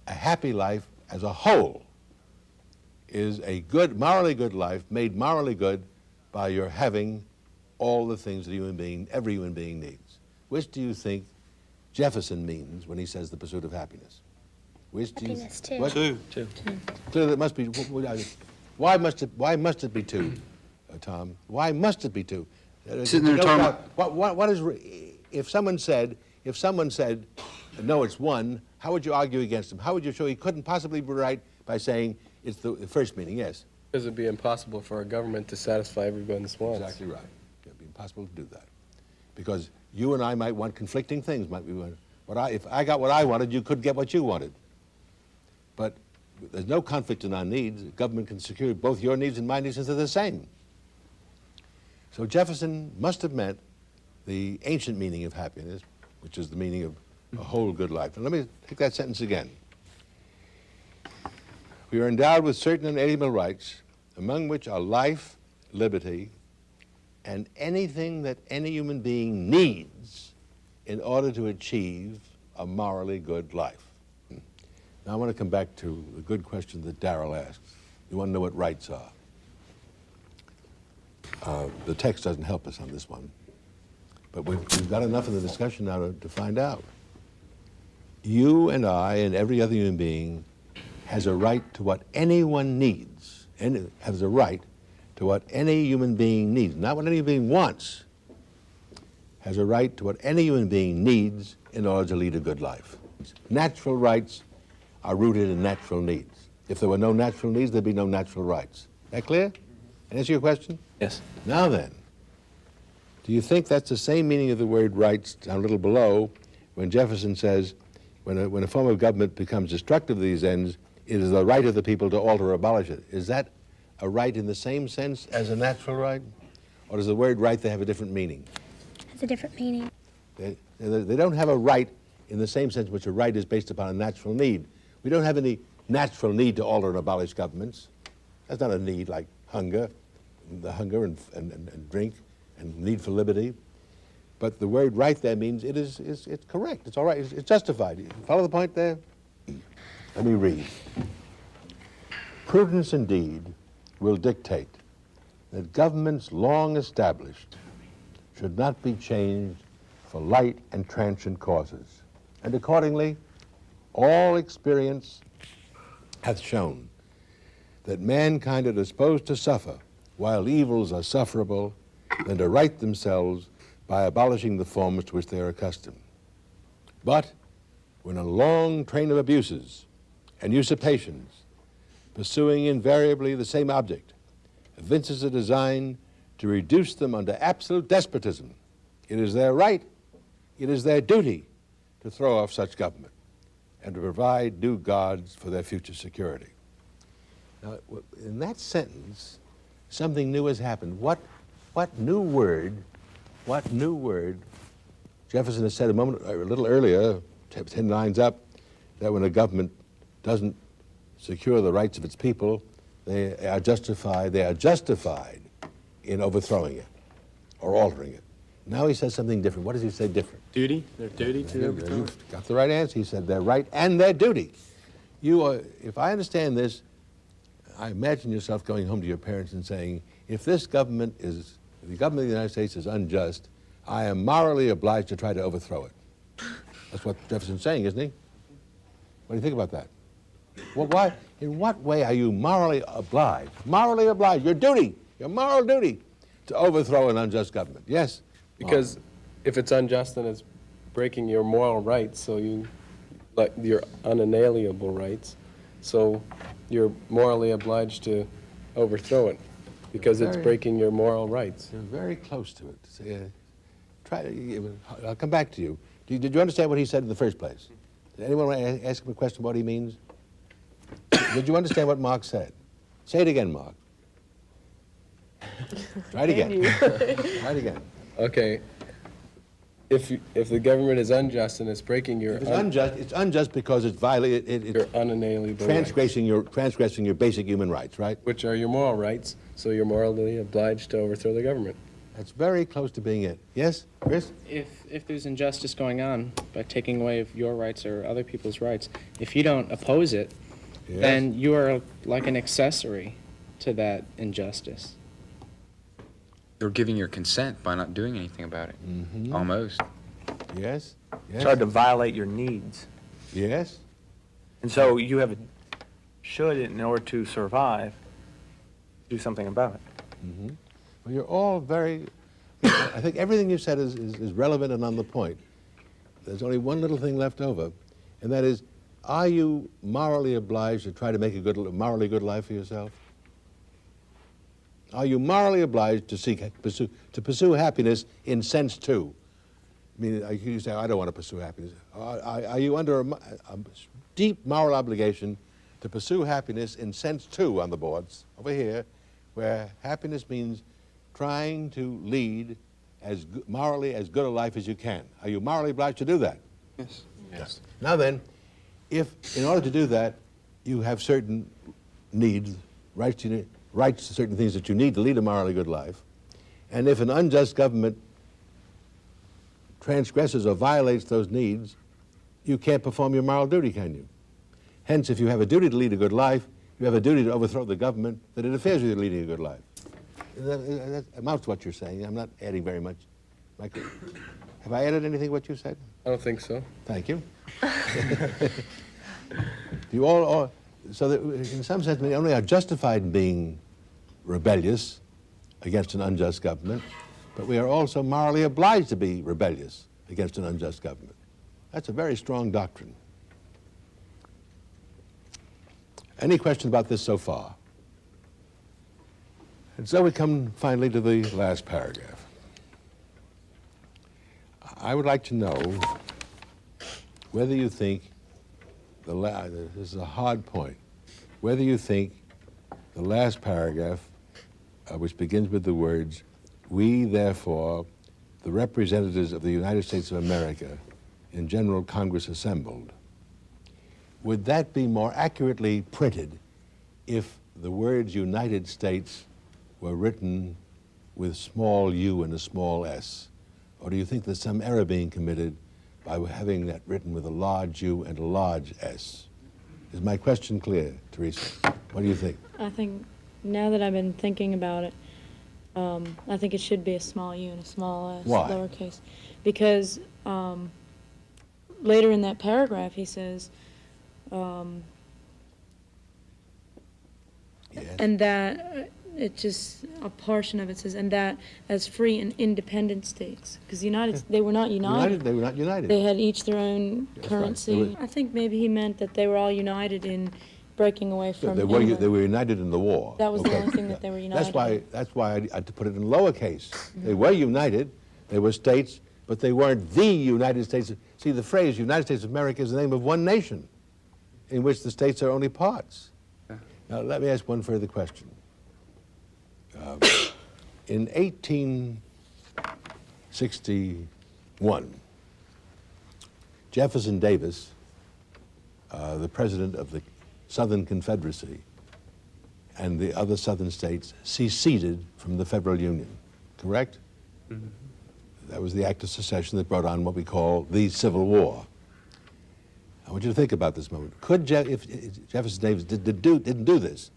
a happy life as a whole is a good, morally good life, made morally good by your having all the things that every human being needs. Which do you think Jefferson means when he says the pursuit of happiness? Which do you Happiness two. What? Two. Clearly, it must be. Why must it be two, Tom? Why must it be two? Sitting there talking about What is? If someone said, no, it's one. How would you argue against him? How would you show he couldn't possibly be right by saying it's the first meaning? Yes. Because it'd be impossible for a government to satisfy everyone's wants. Exactly right. It'd be impossible to do that, because you and I might want conflicting things. Might we want? If I got what I wanted, you could get what you wanted. But there's no conflict in our needs. The government can secure both your needs and my needs since they're the same. So Jefferson must have meant the ancient meaning of happiness, which is the meaning of a whole good life. And let me take that sentence again. We are endowed with certain inalienable rights, among which are life, liberty, and anything that any human being needs in order to achieve a morally good life. Now I want to come back to the good question that Darrell asked. You want to know what rights are. The text doesn't help us on this one, but we've got enough of the discussion now to find out. You and I and every other human being has a right to what anyone needs, and has a right to what any human being needs, not what any human being wants, has a right to what any human being needs in order to lead a good life. Natural rights are rooted in natural needs. If there were no natural needs, there'd be no natural rights. That clear? Answer your question? Yes. Now then, do you think that's the same meaning of the word rights down a little below when Jefferson says, when a form of government becomes destructive of these ends, it is the right of the people to alter or abolish it? Is that a right in the same sense as a natural right? Or does the word right have a different meaning? It's a different meaning. They don't have a right in the same sense in which a right is based upon a natural need. We don't have any natural need to alter and abolish governments. That's not a need like hunger, the hunger and drink and need for liberty. But the word right there means it's correct, it's all right, it's justified. You follow the point there? Let me read. Prudence indeed will dictate that governments long established should not be changed for light and transient causes. And accordingly, all experience hath shown that mankind are disposed to suffer while evils are sufferable than to right themselves by abolishing the forms to which they are accustomed. But when a long train of abuses and usurpations, pursuing invariably the same object, evinces a design to reduce them under absolute despotism, it is their right, it is their duty to throw off such government and to provide new guards for their future security. Now, in that sentence, something new has happened. What new word, Jefferson has said a little earlier, 10 lines up, that when a government doesn't secure the rights of its people, they are justified in overthrowing it or altering it. Now he says something different. What does he say different? Duty? Their duty to overthrow? You've got the right answer. He said their right and their duty. If I understand this, I imagine yourself going home to your parents and saying, if this government is if the government of the United States is unjust, I am morally obliged to try to overthrow it. That's what Jefferson's saying, isn't he? What do you think about that? Well, why, in what way are you morally obliged? Morally obliged, your duty, your moral duty to overthrow an unjust government. Yes? Because if it's unjust, then it's breaking your moral rights, so like your unalienable rights. So you're morally obliged to overthrow it because it's breaking your moral rights. You're very close to it. See, I'll come back to you. Did you understand what he said in the first place? Did anyone want to ask him a question what he means? Did you understand what Mark said? Say it again, Mark. Try it again. Try it again. Okay. If the government is unjust and it's breaking your... If it's unjust because it's violating... your unalienable transgressing your basic human rights, right? Which are your moral rights, so you're morally obliged to overthrow the government. That's very close to being it. Yes, Chris? If there's injustice going on by taking away your rights or other people's rights, if you don't oppose it, Yes. then you are like an accessory to that injustice. You're giving your consent by not doing anything about it. Mm-hmm. Almost. Yes? It's hard to violate your needs. Yes? And so you have a should, in order to survive, do something about it. Mm-hmm. Well, you're all very... I think everything you said is relevant and on the point. There's only one little thing left over, and that is, are you morally obliged to try to make a morally good life for yourself? Are you morally obliged to pursue happiness in sense two? I mean, you say, I don't want to pursue happiness. Are you under a deep moral obligation to pursue happiness in sense two on the boards, over here, where happiness means trying to lead as morally as good a life as you can? Are you morally obliged to do that? Yes. Yes. Now then, if in order to do that, you have certain needs, rights to certain things that you need to lead a morally good life, and if an unjust government transgresses or violates those needs, you can't perform your moral duty, can you? Hence, if you have a duty to lead a good life, you have a duty to overthrow the government that interferes with you leading a good life. That amounts to what you're saying. I'm not adding very much. Have I added anything to what you said? I don't think so. Thank you. So that in some sense, we only are justified in being rebellious against an unjust government, but we are also morally obliged to be rebellious against an unjust government. That's a very strong doctrine. Any questions about this so far? And so we come finally to the last paragraph. I would like to know whether you think, this is a hard point, whether you think the last paragraph, which begins with the words, "We therefore, the representatives of the United States of America in General Congress assembled," would that be more accurately printed if the words United States were written with small u and a small s? Or do you think there's some error being committed by having that written with a large U and a large S? Is my question clear, Teresa? What do you think? I think, now that I've been thinking about it, I think it should be a small u and a small s, Why? lowercase. Because later in that paragraph he says, Yes. and that, it just, a portion of it says, and that as free and independent states. Because they were not united. They were not united. They had each their own That's currency. right. I think maybe he meant that they were all united in breaking away from They were England. united in the war. That was the Okay. only thing that they were united That's why I had to put it in lowercase. They were united, they were states, but they weren't the United States. See, the phrase United States of America is the name of one nation in which the states are only parts. Now, let me ask one further question. In 1861, Jefferson Davis, the president of the Southern Confederacy, and the other southern states seceded from the Federal Union, correct? Mm-hmm. That was the act of secession that brought on what we call the Civil War. I want you to think about this moment. If Jefferson Davis didn't do this,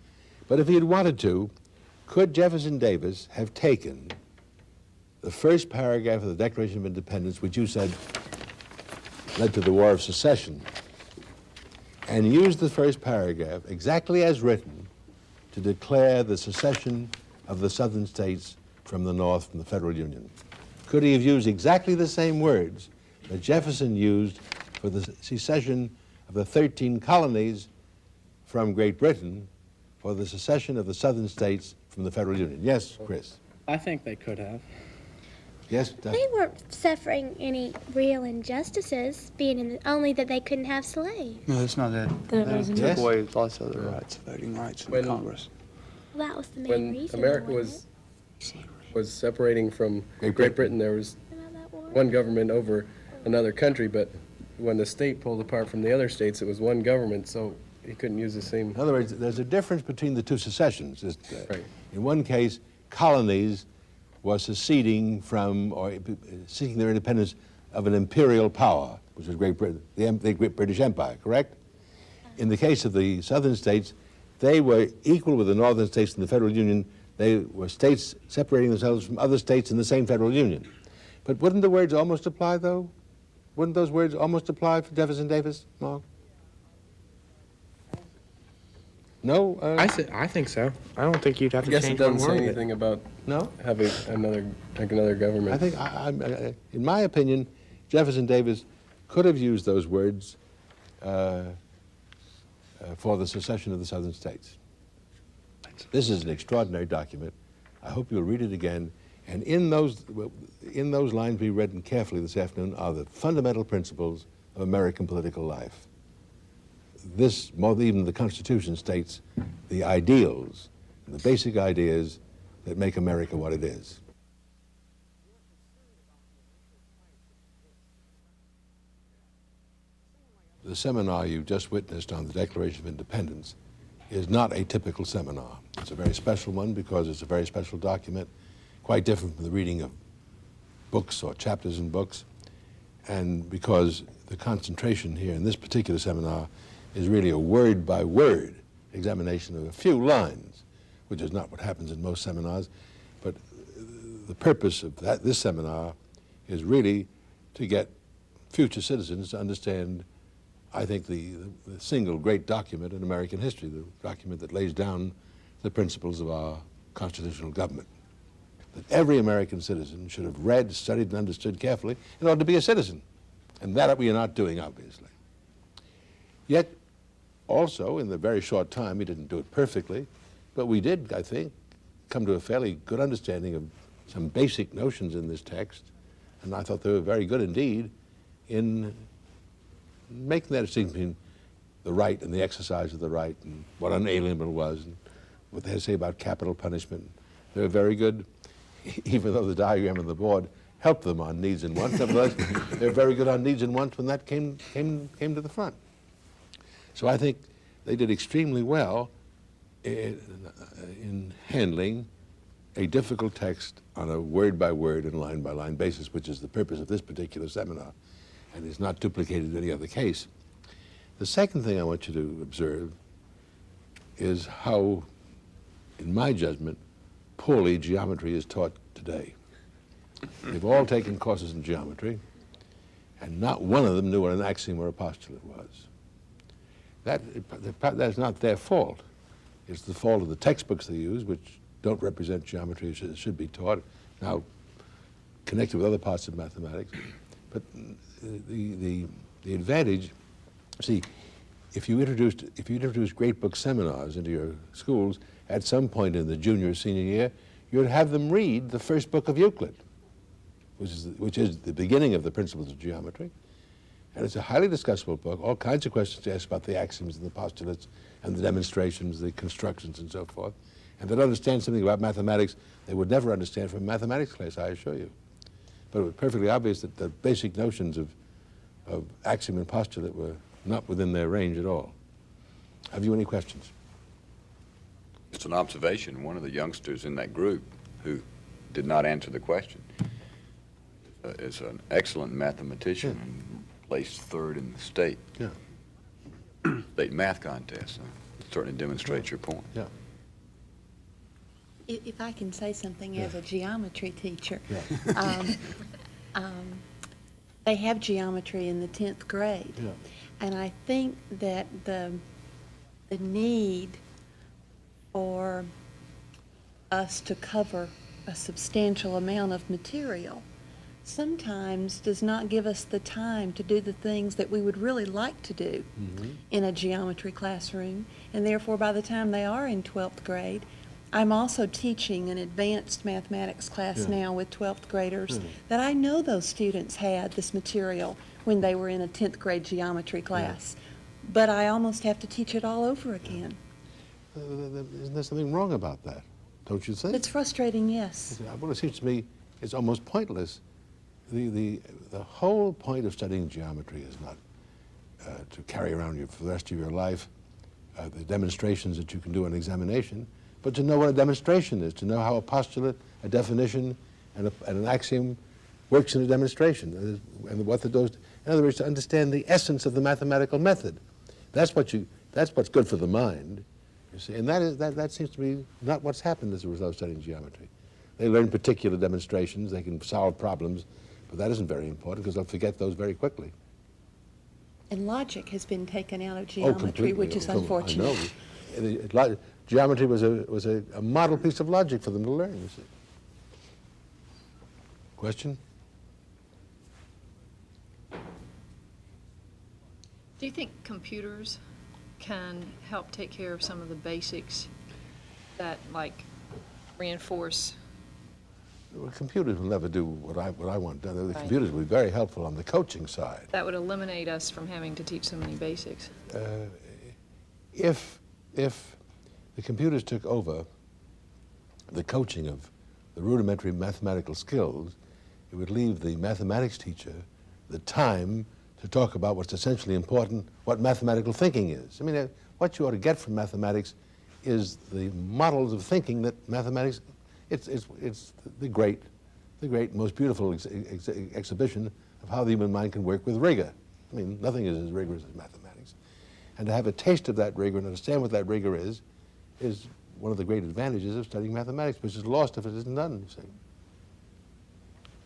but if he had wanted to, could Jefferson Davis have taken the first paragraph of the Declaration of Independence, which you said led to the War of Secession, and used the first paragraph exactly as written to declare the secession of the southern states from the North, from the Federal Union? Could he have used exactly the same words that Jefferson used for the secession of the 13 colonies from Great Britain for the secession of the southern states from the Federal Union? Yes, Chris? I think they could have. Yes, They weren't suffering any real injustices, being in only that they couldn't have slaves. No, that's not it. That They wasn't took it. away lots of other rights, voting rights in When- Congress. Well, that was the main When reason. America wasn't was separating from Great Great Britain, there was it? About that war? one government over another country, but when the state pulled apart from the other states, it was one government, so he couldn't use the same. In other words, there's a difference between the two secessions. Right. In one case, colonies were seceding from or seeking their independence of an imperial power, which was Great Britain, the Great British Empire, correct? In the case of the southern states, they were equal with the northern states in the Federal Union. They were states separating themselves from other states in the same Federal Union. But wouldn't the words almost apply, though? Wouldn't those words almost apply for Jefferson Davis, Mark? No? I think so. I don't think you'd have I to guess it change one doesn't say word. of it. anything about No? having another government. I think, in my opinion, Jefferson Davis could have used those words for the secession of the southern states. This is an extraordinary document. I hope you'll read it again. And in those lines we read carefully this afternoon are the fundamental principles of American political life. This, more than even the Constitution, states the ideals, the basic ideas that make America what it is. The seminar you just witnessed on the Declaration of Independence is not a typical seminar. It's a very special one because it's a very special document, quite different from the reading of books or chapters in books, and because the concentration here in this particular seminar is really a word-by-word examination of a few lines, which is not what happens in most seminars, but the purpose of this seminar is really to get future citizens to understand, I think, the single great document in American history, the document that lays down the principles of our constitutional government, that every American citizen should have read, studied, and understood carefully in order to be a citizen. And that we are not doing, obviously. Yet, also, in the very short time, we didn't do it perfectly, but we did, I think, come to a fairly good understanding of some basic notions in this text, and I thought they were very good indeed in making that distinction between the right and the exercise of the right, and what unalienable was, and what they had to say about capital punishment. They were very good, even though the diagram on the board helped them on needs and wants. Nevertheless, they were very good on needs and wants when that came to the front. So I think they did extremely well in handling a difficult text on a word-by-word and line-by-line basis, which is the purpose of this particular seminar, and is not duplicated in any other case. The second thing I want you to observe is how, in my judgment, poorly geometry is taught today. They've all taken courses in geometry, and not one of them knew what an axiom or a postulate was. That's not their fault. It's the fault of the textbooks they use, which don't represent geometry as it should be taught, now connected with other parts of mathematics. But the advantage, see, if you introduced great book seminars into your schools at some point in the junior or senior year, you'd have them read the first book of Euclid, which is the beginning of the principles of geometry. And it's a highly discussable book, all kinds of questions to ask about the axioms and the postulates and the demonstrations, the constructions and so forth. And they'd understand something about mathematics they would never understand from a mathematics class, I assure you. But it was perfectly obvious that the basic notions of axiom and postulate were not within their range at all. Have you any questions? It's an observation. One of the youngsters in that group who did not answer the question is an excellent mathematician and placed third in the state. Yeah. State math contest. So it certainly demonstrates your point. Yeah. If I can say something as a geometry teacher. They have geometry in the 10th grade. Yeah. And I think that the need for us to cover a substantial amount of material sometimes does not give us the time to do the things that we would really like to do in a geometry classroom. And therefore, by the time they are in 12th grade, I'm also teaching an advanced mathematics class now with 12th graders that I know those students had this material when they were in a 10th grade geometry class. But I almost have to teach it all over again. Isn't there something wrong about that? Don't you think? It's frustrating, yes. Well, it seems to me it's almost pointless. The whole point of studying geometry is not to carry around you for the rest of your life the demonstrations that you can do on examination, but to know what a demonstration is, to know how a postulate, a definition, and an axiom works in a demonstration, and what those. In other words, to understand the essence of the mathematical method. That's what's good for the mind. You see, and that seems to be not what's happened as a result of studying geometry. They learn particular demonstrations, they can solve problems, but that isn't very important because they'll forget those very quickly. And logic has been taken out of geometry, which is unfortunate. I know. Geometry was a model piece of logic for them to learn, you see. Question? Do you think computers can help take care of some of the basics that, like, reinforce? Well, computers will never do what I want done. The computers will be very helpful on the coaching side. That would eliminate us from having to teach so many basics. If the computers took over the coaching of the rudimentary mathematical skills, it would leave the mathematics teacher the time to talk about what's essentially important, what mathematical thinking is. I mean, what you ought to get from mathematics is the models of thinking that mathematics, it's the great, most beautiful exhibition of how the human mind can work with rigor. I mean, nothing is as rigorous as mathematics. And to have a taste of that rigor and understand what that rigor is one of the great advantages of studying mathematics, which is lost if it isn't done, you see.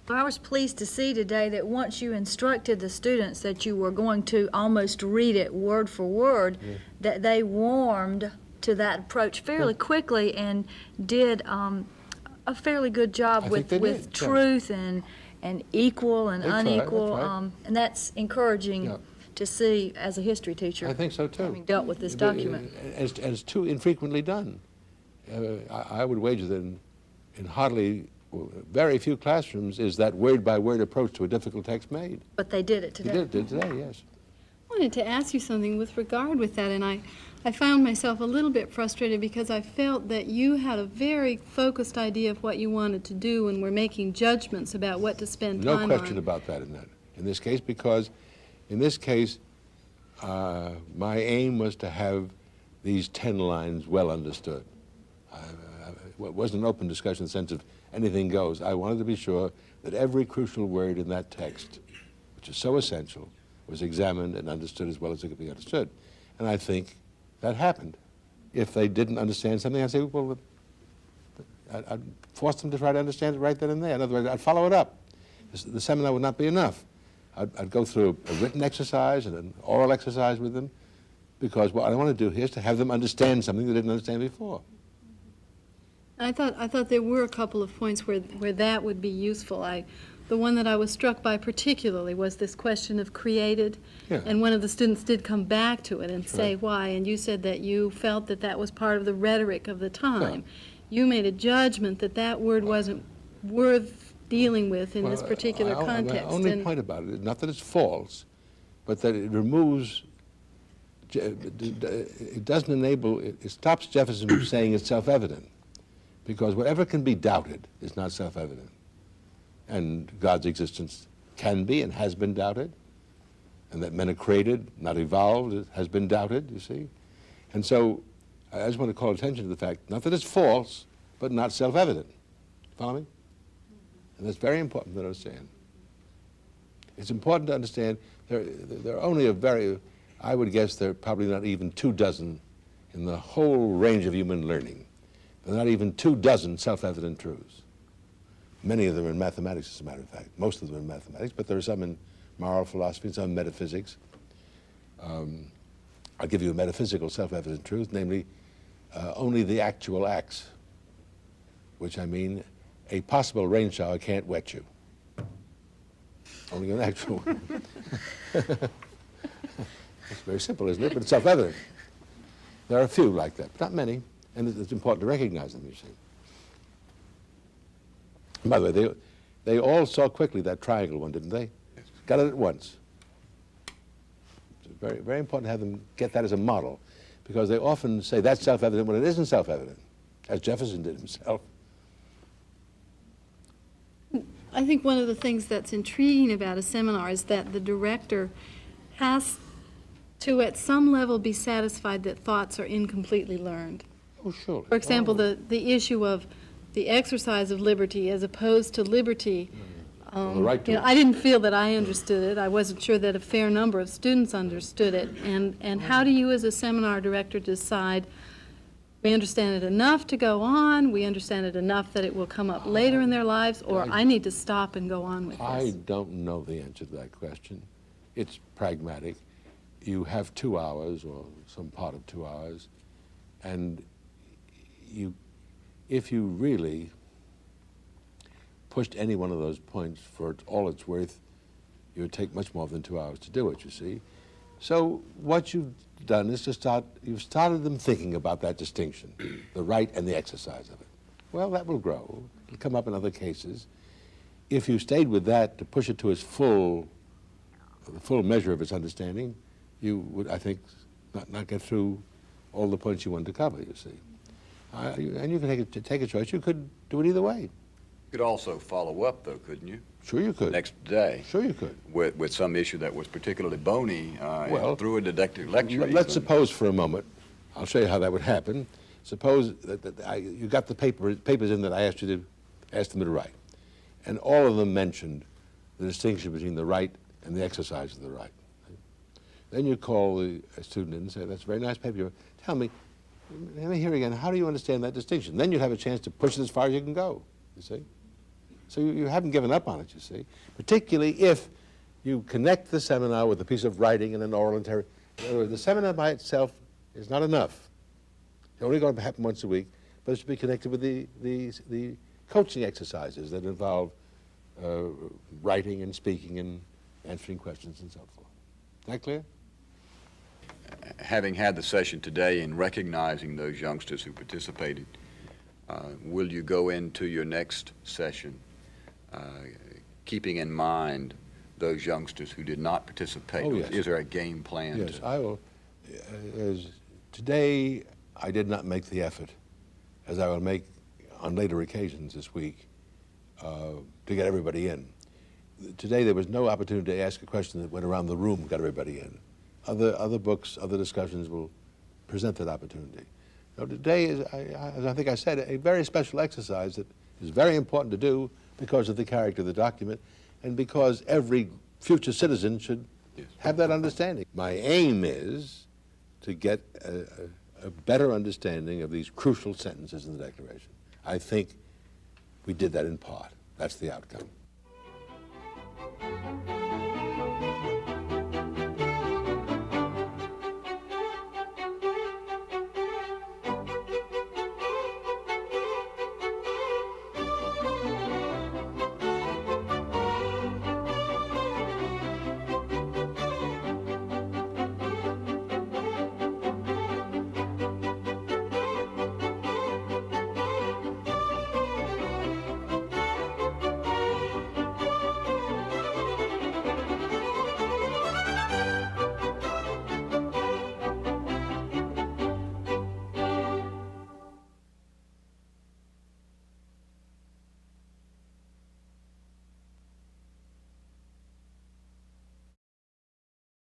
Well, I was pleased to see today that once you instructed the students that you were going to almost read it word for word, that they warmed to that approach fairly quickly and did a fairly good job with truth and equal and unequal, and that's encouraging to see as a history teacher. I think so too. Having dealt with this document. As it's too infrequently done. I would wager that in very few classrooms is that word-by-word approach to a difficult text made. But they did it today. They did today, yes. I wanted to ask you something with regard with that, and I found myself a little bit frustrated because I felt that you had a very focused idea of what you wanted to do and were making judgments about what to spend time on. No question about that in this case, because in this case, my aim was to have these 10 lines well understood. It wasn't an open discussion in the sense of anything goes. I wanted to be sure that every crucial word in that text, which is so essential, was examined and understood as well as it could be understood. And I think that happened. If they didn't understand something, I'd say, well, I'd force them to try to understand it right then and there. In other words, I'd follow it up. The seminar would not be enough. I'd go through a written exercise and an oral exercise with them, because what I want to do here is to have them understand something they didn't understand before. I thought there were a couple of points where that would be useful. The one that I was struck by particularly was this question of created, and one of the students did come back to it and say why, and you said that you felt that that was part of the rhetoric of the time. You made a judgment that that word wasn't worth dealing with in this particular context. My only point about it is not that it's false, but that it removes, it doesn't enable, it stops Jefferson from saying it's self-evident. Because whatever can be doubted is not self-evident. And God's existence can be and has been doubted. And that men are created, not evolved, has been doubted, you see. And so I just want to call attention to the fact, not that it's false, but not self-evident. Follow me? And that's very important to understand. It's important to understand there are only I would guess there are probably not even 2 dozen in the whole range of human learning There are not even 24 self-evident truths. Many of them in mathematics, as a matter of fact. Most of them in mathematics, but there are some in moral philosophy and some in metaphysics. I'll give you a metaphysical self-evident truth, namely, only the actual acts, which I mean, a possible rain shower can't wet you. Only an actual one. It's very simple, isn't it? But it's self-evident. There are a few like that, but not many, and it's important to recognize them, you see. And by the way, they all saw quickly that triangle one, didn't they? Yes. Got it at once. It's very, very important to have them get that as a model, because they often say that's self-evident when it isn't self-evident, as Jefferson did himself. I think one of the things that's intriguing about a seminar is that the director has to, at some level, be satisfied that thoughts are incompletely learned. Oh, surely. For example, the issue of the exercise of liberty as opposed to liberty. The right to it. I didn't feel that I understood it. I wasn't sure that a fair number of students understood it. And how do you, as a seminar director, decide we understand it enough to go on, we understand it enough that it will come up later in their lives, or I need to stop and go on with this? I don't know the answer to that question. It's pragmatic. You have 2 hours or some part of 2 hours, and if you really pushed any one of those points for all it's worth, it would take much more than 2 hours to do it, you see. So what you've done is you've started them thinking about that distinction, the right and the exercise of it. Well, that will grow. It'll come up in other cases. If you stayed with that to push it to its the full measure of its understanding, you would, I think, not get through all the points you wanted to cover, you see. And you can take a choice. You could do it either way. You could also follow up, though, couldn't you? Sure you could. Next day. Sure you could. With some issue that was particularly bony Well, through a didactic lecture. Let's suppose for a moment, I'll show you how that would happen. Suppose that you got the papers in that I asked them to write, and all of them mentioned the distinction between the right and the exercise of the right. Then you call the student in and say, that's a very nice paper. Tell me, let me hear again, how do you understand that distinction? Then you'd have a chance to push it as far as you can go, you see? So you haven't given up on it, you see, particularly if you connect the seminar with a piece of writing and an oral interrogation. In other words, the seminar by itself is not enough. It's only going to happen once a week, but it should be connected with the coaching exercises that involve writing and speaking and answering questions and so forth. Is that clear? Having had the session today and recognizing those youngsters who participated, will you go into your next session keeping in mind those youngsters who did not participate? Oh, yes. Is there a game plan? Yes, I will. Today, I did not make the effort, as I will make on later occasions this week, to get everybody in. Today, there was no opportunity to ask a question that went around the room and got everybody in. Other books, other discussions will present that opportunity. Now, today is, as I think I said, a very special exercise that is very important to do because of the character of the document and because every future citizen should have that understanding. My aim is to get a better understanding of these crucial sentences in the Declaration. I think we did that in part. That's the outcome.